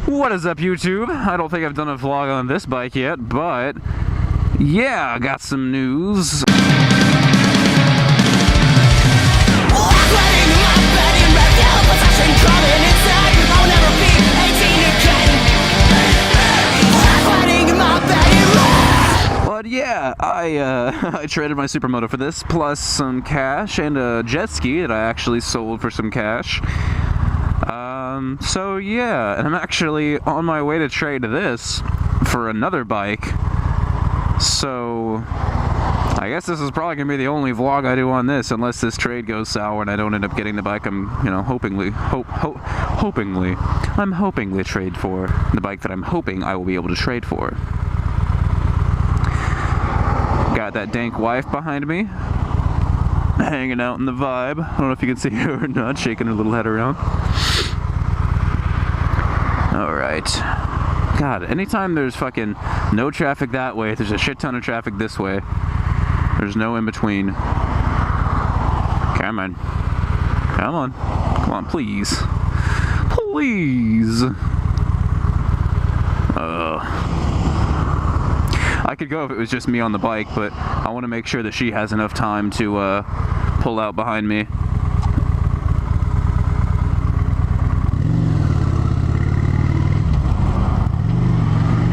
What is up, YouTube? I don't think I've done a vlog on this bike yet, but yeah, I got some news. But yeah, I traded my supermoto for this, plus some cash and a jet ski that I actually sold for some cash. So yeah, and I'm actually on my way to trade this for another bike. So I guess this is probably gonna be the only vlog I do on this, unless this trade goes sour and I don't end up getting the bike I'm, hopingly trade for the bike that I'm hoping I will be able to trade for. Got that dank wife behind me, hanging out in the vibe. I don't know if you can see her or not, shaking her little head around. Alright. God, anytime there's fucking no traffic that way, there's a shit ton of traffic this way. There's no in between. Come on. Come on. Come on, please. Please. I could go if it was just me on the bike, but I want to make sure that she has enough time to pull out behind me.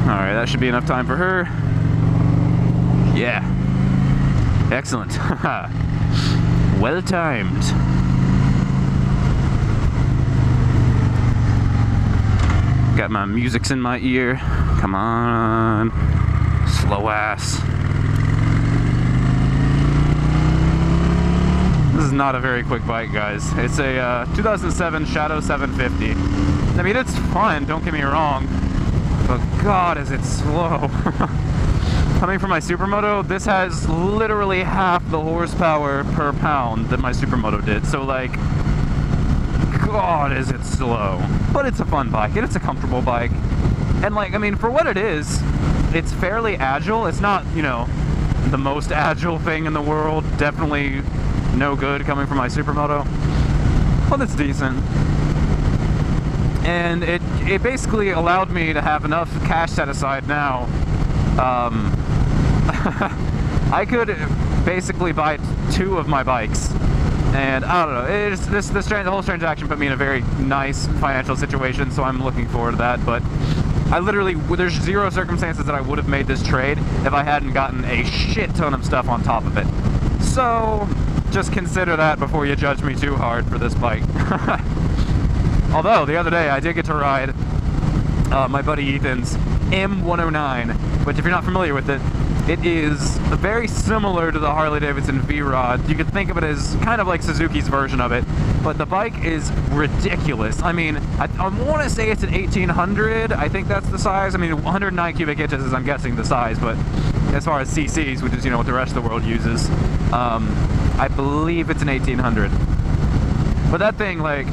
Alright, that should be enough time for her. Yeah. Excellent. Well timed. Got my music's in my ear. Come on. Slow ass. This is not a very quick bike, guys. It's a 2007 Shadow 750. I mean, it's fun, don't get me wrong. But God, is it slow. Coming from my supermoto, this has literally half the horsepower per pound that my supermoto did. So like, God, is it slow. But it's a fun bike, and it's a comfortable bike. And like, I mean, for what it is, it's fairly agile. It's not, the most agile thing in the world. Definitely no good coming from my supermoto. But it's decent. And it basically allowed me to have enough cash set aside now. I could basically buy 2 of my bikes. And I don't know, the whole transaction put me in a very nice financial situation, so I'm looking forward to that. But I literally, there's 0 circumstances that I would have made this trade if I hadn't gotten a shit ton of stuff on top of it. So just consider that before you judge me too hard for this bike. Although, the other day I did get to ride my buddy Ethan's M109, which if you're not familiar with it, it is very similar to the Harley-Davidson V-Rod. You could think of it as kind of like Suzuki's version of it, but the bike is ridiculous. I mean, I want to say it's an 1800, I think that's the size. I mean, 109 cubic inches is, I'm guessing, the size, but as far as CCs, which is, what the rest of the world uses, I believe it's an 1800. But that thing, like,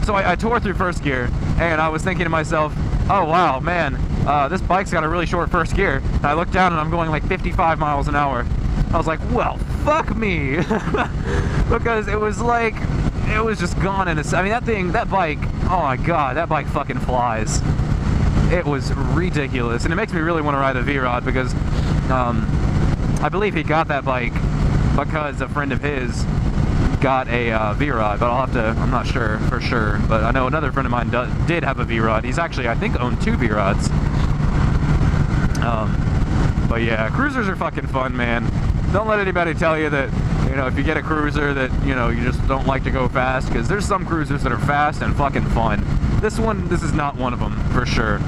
so I tore through first gear, and I was thinking to myself, oh wow, man, this bike's got a really short first gear. And I looked down and I'm going like 55 miles an hour. I was like, well, fuck me. Because it was like, it was just gone in a, I mean, that bike, oh my God, that bike fucking flies. It was ridiculous. And it makes me really want to ride a V-Rod because, I believe he got that bike because a friend of his got a V-Rod, but I'll have to, I'm not sure for sure, but I know another friend of mine did have a V-Rod. He's actually, I think, owned 2 V-Rods. But yeah, cruisers are fucking fun, man. Don't let anybody tell you that, if you get a cruiser that, you just don't like to go fast, because there's some cruisers that are fast and fucking fun. This is not one of them, for sure.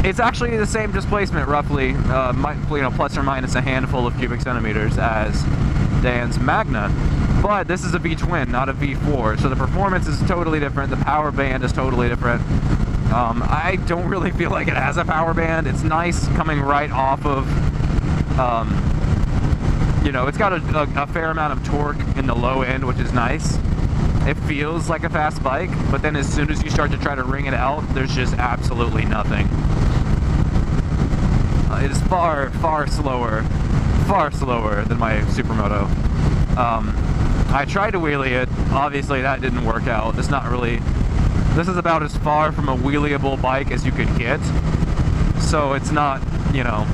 It's actually the same displacement, roughly, plus or minus a handful of cubic centimeters as Dan's Magna, but this is a V-twin, not a V4, so the performance is totally different, the power band is totally different. I don't really feel like it has a power band. It's nice coming right off of, it's got a fair amount of torque in the low end, which is nice. It feels like a fast bike, but then as soon as you start to try to ring it out, there's just absolutely nothing. It is far, far slower than my supermoto. I tried to wheelie it. Obviously that didn't work out. It's not really This is about as far from a wheeliable bike as you could get. So it's not, you know,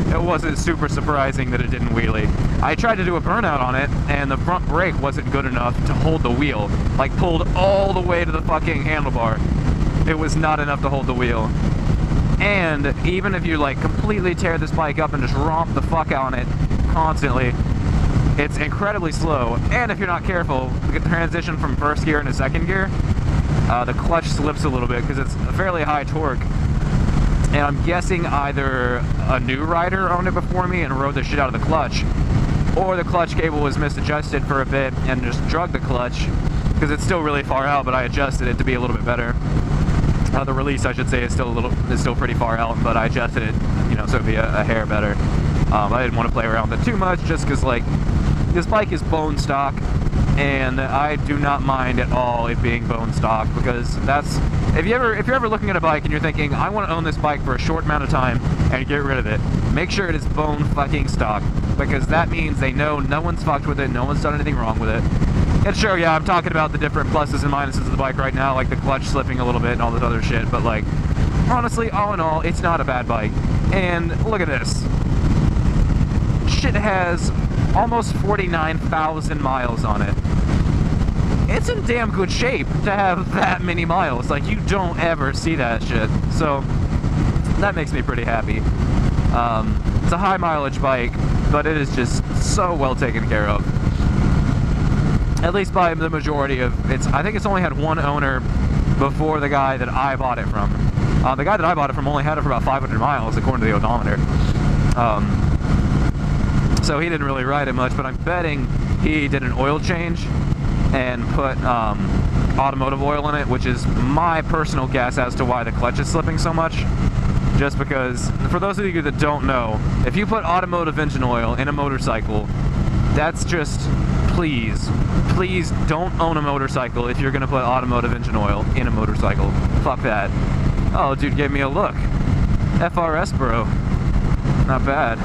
it wasn't super surprising that it didn't wheelie. I tried to do a burnout on it, and the front brake wasn't good enough to hold the wheel. Like, pulled all the way to the fucking handlebar. It was not enough to hold the wheel. And even if you, like, completely tear this bike up and just romp the fuck out on it constantly, it's incredibly slow. And if you're not careful, the transition from first gear into second gear, the clutch slips a little bit because it's a fairly high torque. And I'm guessing either a new rider owned it before me and rode the shit out of the clutch, or the clutch cable was misadjusted for a bit and just drug the clutch, because it's still really far out, but I adjusted it to be a little bit better. The release, I should say, is still pretty far out, but I adjusted it, you know, so it'd be a hair better. I didn't want to play around with it too much, just because, like, this bike is bone stock, and I do not mind at all it being bone stock, because that's, if you're ever looking at a bike and you're thinking, I want to own this bike for a short amount of time and get rid of it, make sure it is bone fucking stock, because that means they know no one's fucked with it, no one's done anything wrong with it. And sure, yeah, I'm talking about the different pluses and minuses of the bike right now, like the clutch slipping a little bit and all this other shit, but, like, honestly, all in all, it's not a bad bike. And look at this. Shit has almost 49,000 miles on it. It's in damn good shape to have that many miles. Like, you don't ever see that shit. So, that makes me pretty happy. It's a high mileage bike, but it is just so well taken care of. At least by the majority of its, I think it's only had one owner before the guy that I bought it from. The guy that I bought it from only had it for about 500 miles, according to the odometer. So he didn't really ride it much, but I'm betting he did an oil change and put automotive oil in it, which is my personal guess as to why the clutch is slipping so much. Just because, for those of you that don't know, if you put automotive engine oil in a motorcycle, that's just, please don't own a motorcycle if you're gonna put automotive engine oil in a motorcycle. Fuck that. Oh, dude gave me a look. FRS, bro. Not bad.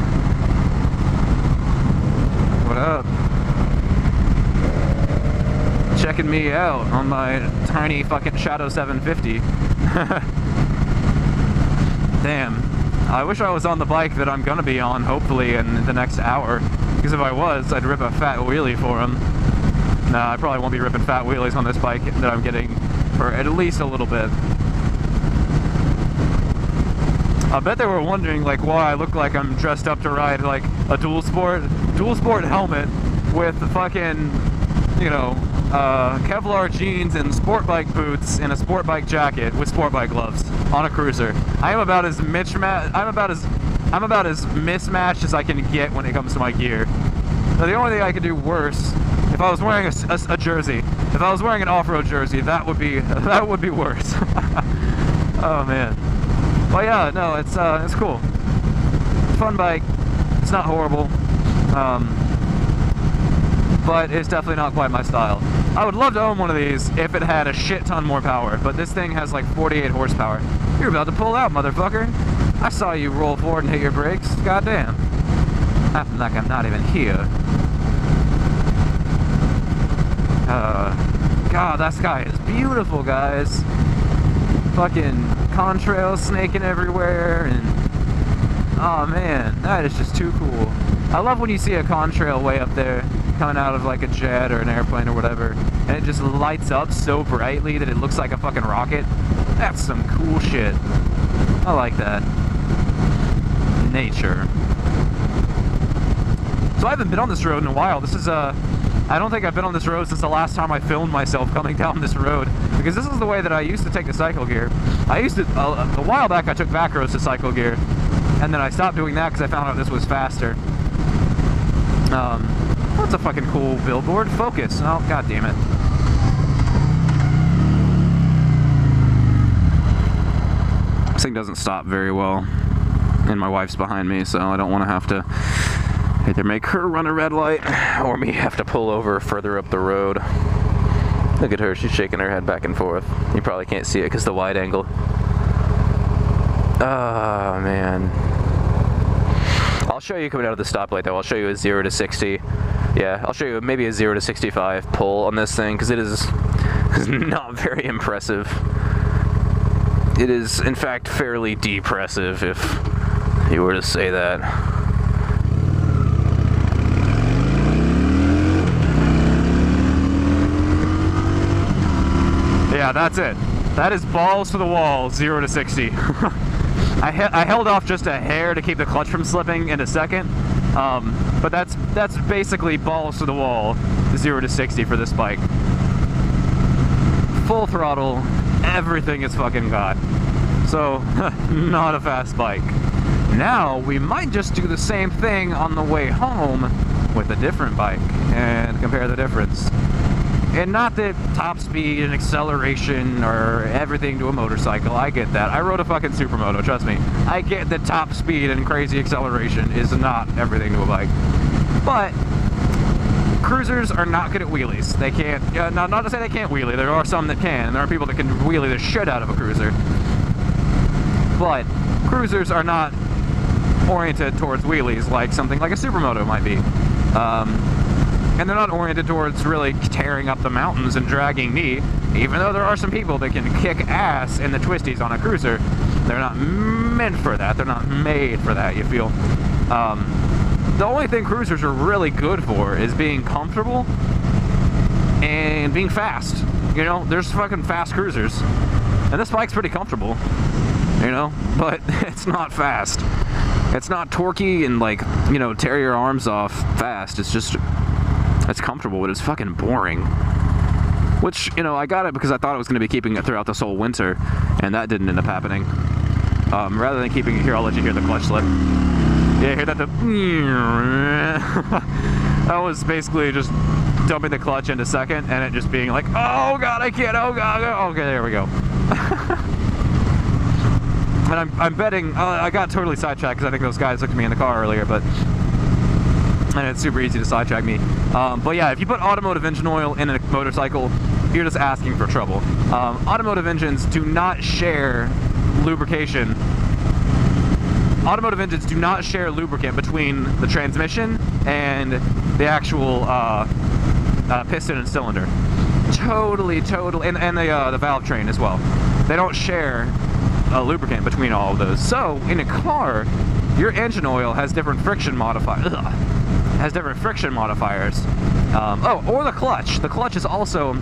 What up? Checking me out on my tiny fucking Shadow 750. Damn. I wish I was on the bike that I'm gonna be on, hopefully, in the next hour. Because if I was, I'd rip a fat wheelie for him. Nah, I probably won't be ripping fat wheelies on this bike that I'm getting for at least a little bit. I bet they were wondering, like, why I look like I'm dressed up to ride, like, a dual sport helmet with the fucking, you know, Kevlar jeans and sport bike boots and a sport bike jacket with sport bike gloves on a cruiser. I'm about as mismatched as I can get when it comes to my gear. Now, the only thing I could do worse, if I was wearing a jersey, if I was wearing an off-road jersey, that would be worse. Oh man. Well, yeah, no, it's cool. Fun bike. It's not horrible. But it's definitely not quite my style. I would love to own one of these if it had a shit ton more power, but this thing has like 48 horsepower. You're about to pull out, motherfucker. I saw you roll forward and hit your brakes. Goddamn. Acting like I'm not even here. God, that sky is beautiful, guys. Fucking contrails snaking everywhere, and oh man, that is just too cool. I love when you see a contrail way up there coming out of like a jet or an airplane or whatever, and it just lights up so brightly that it looks like a fucking rocket. That's some cool shit. I like that. Nature. So I haven't been on this road in a while. This is I don't think I've been on this road since the last time I filmed myself coming down this road, because this is the way that I used to take the cycle gear. I used to, a while back I took back roads to cycle gear, and then I stopped doing that because I found out this was faster. That's a fucking cool billboard. Focus. Oh, god damn it. This thing doesn't stop very well, and my wife's behind me, so I don't want to have to either make her run a red light or me have to pull over further up the road. Look at her, she's shaking her head back and forth. You probably can't see it because the wide angle. Oh man. I'll show you coming out of the stoplight though. I'll show you a 0 to 60. Yeah, I'll show you maybe a 0 to 65 pull on this thing, because it is is not very impressive. It is, in fact, fairly depressive, if you were to say that. Yeah, that's it. That is balls to the wall, 0 to 60. I held off just a hair to keep the clutch from slipping in a second, but that's basically balls to the wall, 0 to 60 for this bike. Full throttle, everything it's fucking got. So, not a fast bike. Now, we might just do the same thing on the way home with a different bike and compare the difference. And not that top speed and acceleration or everything to a motorcycle, I get that. I rode a fucking supermoto, trust me. I get that top speed and crazy acceleration is not everything to a bike. But cruisers are not good at wheelies. They can't, not to say they can't wheelie, there are some that can, and there are people that can wheelie the shit out of a cruiser. But cruisers are not oriented towards wheelies like something like a supermoto might be. And they're not oriented towards really tearing up the mountains and dragging me, even though there are some people that can kick ass in the twisties on a cruiser. They're not meant for that. They're not made for that, you feel. The only thing cruisers are really good for is being comfortable and being fast. You know, there's fucking fast cruisers. And this bike's pretty comfortable, you know, but it's not fast. It's not torquey and, like, you know, tear your arms off fast. It's just... it's comfortable, but it's fucking boring. Which, you know, I got it because I thought I was going to be keeping it throughout this whole winter, and that didn't end up happening. Rather than keeping it here, I'll let you hear the clutch slip. Yeah, hear that? That was basically just dumping the clutch into second, and it just being like, oh god, I can't, oh god, okay, there we go. And I'm betting, I got totally sidetracked because I think those guys looked at me in the car earlier, but... and it's super easy to sidetrack me. But yeah, if you put automotive engine oil in a motorcycle, you're just asking for trouble. Automotive engines do not share lubrication. Automotive engines do not share lubricant between the transmission and the actual piston and cylinder. Totally, and the valve train as well. They don't share lubricant between all of those. So, in a car, your engine oil has different friction modifiers. Or the clutch. The clutch is also,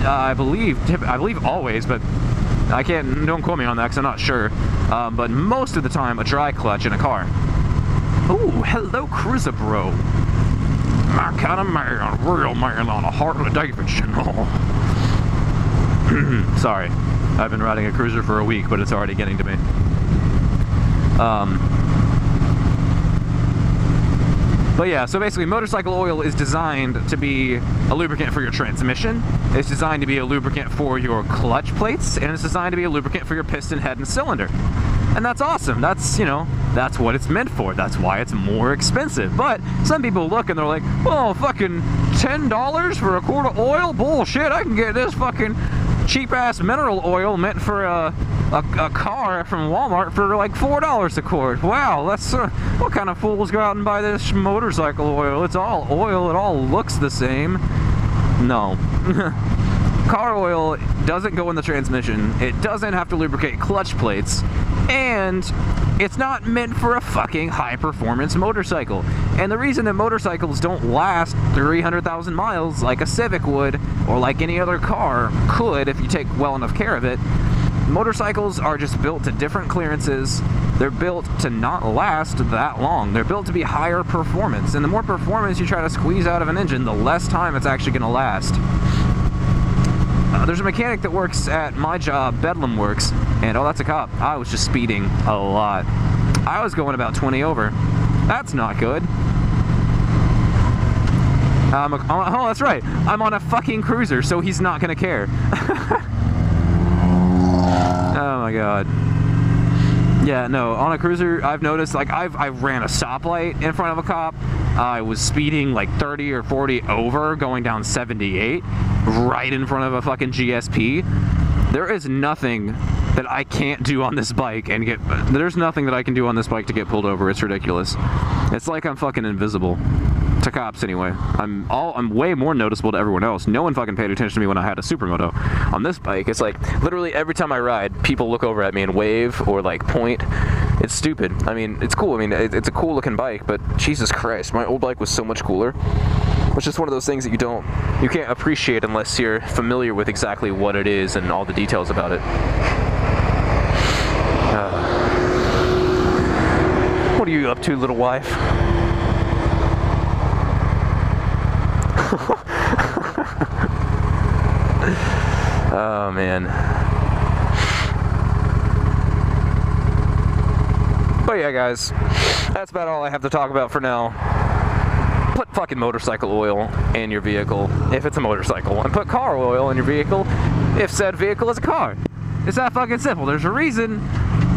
I believe always, but I can't, don't quote me on that because I'm not sure. But most of the time, a dry clutch in a car. Ooh, hello, Cruiser Bro. My kind of man, real man on a Harley Davidson. Sorry, I've been riding a cruiser for a week, but it's already getting to me. But yeah, so basically motorcycle oil is designed to be a lubricant for your transmission, it's designed to be a lubricant for your clutch plates, and it's designed to be a lubricant for your piston head and cylinder. And that's awesome. That's, you know, that's what it's meant for. That's why it's more expensive. But some people look and they're like, oh, fucking $10 for a quart of oil? Bullshit, I can get this fucking cheap-ass mineral oil meant for a car from Walmart for like $4 a quart. Wow, that's what kind of fools go out and buy this motorcycle oil? It's all oil, it all looks the same. No. Car oil doesn't go in the transmission, it doesn't have to lubricate clutch plates, and it's not meant for a fucking high-performance motorcycle. And the reason that motorcycles don't last 300,000 miles like a Civic would, or like any other car could if you take well enough care of it, motorcycles are just built to different clearances. They're built to not last that long. They're built to be higher performance, and the more performance you try to squeeze out of an engine, the less time it's actually going to last. There's a mechanic that works at my job, Bedlam Works, and oh, that's a cop. I was just speeding a lot. I was going about 20 over. That's not good. Oh, that's right. I'm on a fucking cruiser, so he's not gonna care. Oh my god. Yeah, no, on a cruiser, I've noticed, like, I ran a stoplight in front of a cop. I was speeding like 30 or 40 over, going down 78, right in front of a fucking GSP. There is nothing that I can't do on this bike and get, there's nothing that I can do on this bike to get pulled over. It's ridiculous. It's like I'm fucking invisible to to cops anyway. I'm way more noticeable to everyone else. No one fucking paid attention to me when I had a supermoto. On this bike, it's like literally every time I ride, people look over at me and wave or like point. It's stupid. I mean, it's cool. I mean, it's a cool looking bike, but Jesus Christ, my old bike was so much cooler. It's just one of those things that you can't appreciate unless you're familiar with exactly what it is and all the details about it. What are you up to, little wife? Oh, man. But yeah, guys, that's about all I have to talk about for now. Put fucking motorcycle oil in your vehicle if it's a motorcycle, and put car oil in your vehicle if said vehicle is a car. It's that fucking simple. There's a reason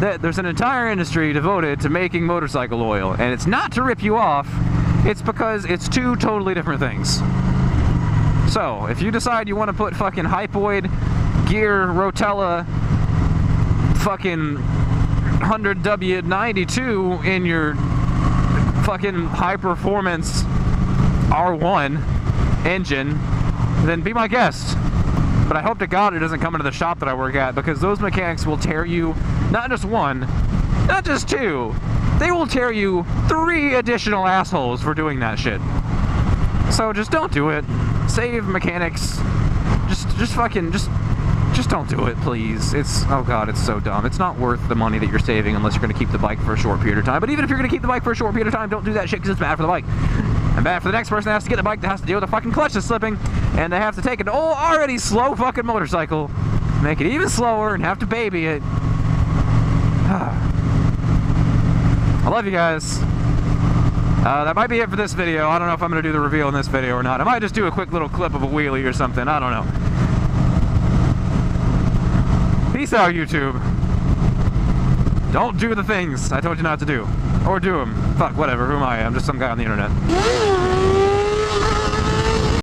that there's an entire industry devoted to making motorcycle oil, and it's not to rip you off, it's because it's two totally different things. So, if you decide you want to put fucking Hypoid, Gear, Rotella, fucking 100W92 in your fucking high-performance R1 engine, then be my guest. But I hope to God it doesn't come into the shop that I work at, because those mechanics will tear you, not just one, not just two, they will tear you 3 additional assholes for doing that shit. So just don't do it. Save mechanics. Just don't do it, please. Oh God, it's so dumb. It's not worth the money that you're saving unless you're going to keep the bike for a short period of time. But even if you're going to keep the bike for a short period of time, don't do that shit because it's bad for the bike. And bad for the next person that has to get the bike that has to deal with the fucking clutch that's slipping, and they have to take an already slow fucking motorcycle, make it even slower, and have to baby it. I love you guys. That might be it for this video. I don't know if I'm going to do the reveal in this video or not. I might just do a quick little clip of a wheelie or something. I don't know. Peace out, YouTube. Don't do the things I told you not to do. Or do them. Fuck, whatever. Who am I? I'm just some guy on the internet.